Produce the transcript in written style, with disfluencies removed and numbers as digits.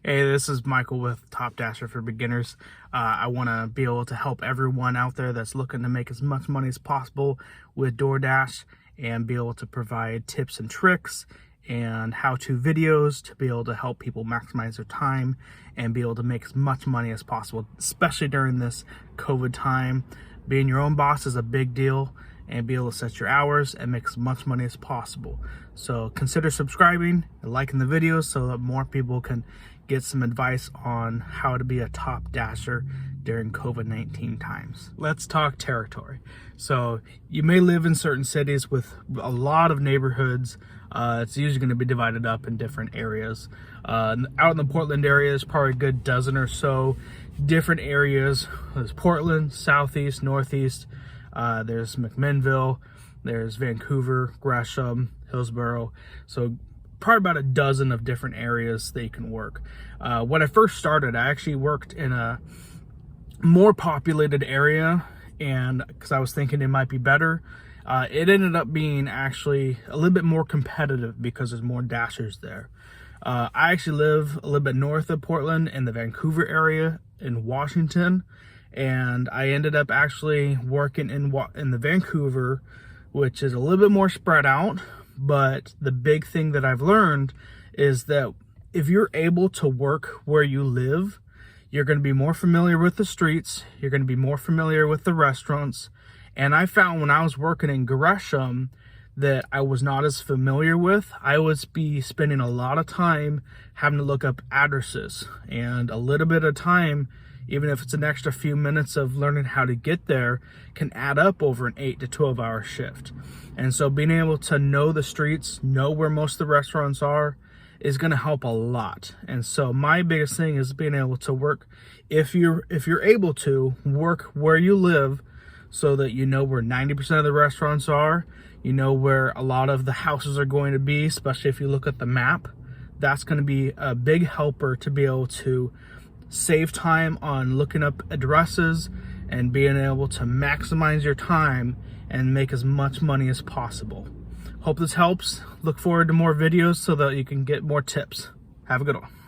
Hey, this is Michael with Top Dasher for Beginners. I want to be able to help everyone out there that's looking to make as much money as possible with DoorDash and be able to provide tips and tricks and how-to videos to be able to help people maximize their time and be able to make as much money as possible, especially during this COVID time. Being your own boss is a big deal, and be able to set your hours and make as much money as possible. So consider subscribing and liking the videos so that more people can get some advice on how to be a top dasher during COVID-19 times. Let's talk territory. So you may live in certain cities with a lot of neighborhoods. It's usually going to be divided up in different areas. Out in the Portland area, there's probably a good dozen or so different areas. There's Portland, Southeast, Northeast. There's McMinnville, there's Vancouver, Gresham, Hillsborough. So probably about a dozen of different areas that you can work. When I first started, I actually worked in a more populated area, and because I was thinking it might be better, it ended up being actually a little bit more competitive because there's more dashers there. I actually live a little bit north of Portland in the Vancouver area in Washington, and I ended up actually working in the Vancouver, which is a little bit more spread out. But the big thing that I've learned is that if you're able to work where you live, you're going to be more familiar with the streets, you're going to be more familiar with the restaurants. And I found when I was working in Gresham that I was not as familiar with, I would be spending a lot of time having to look up addresses, and a little bit of time, even if it's an extra few minutes of learning how to get there, can add up over an 8 to 12 hour shift. And so being able to know the streets, know where most of the restaurants are, is going to help a lot. And so my biggest thing is being able to work, if you're able to work where you live, so that you know where 90% of the restaurants are, you know where a lot of the houses are going to be, especially if you look at the map. That's going to be a big helper to be able to save time on looking up addresses and being able to maximize your time and make as much money as possible. Hope this helps. Look forward to more videos so that you can get more tips. Have a good one.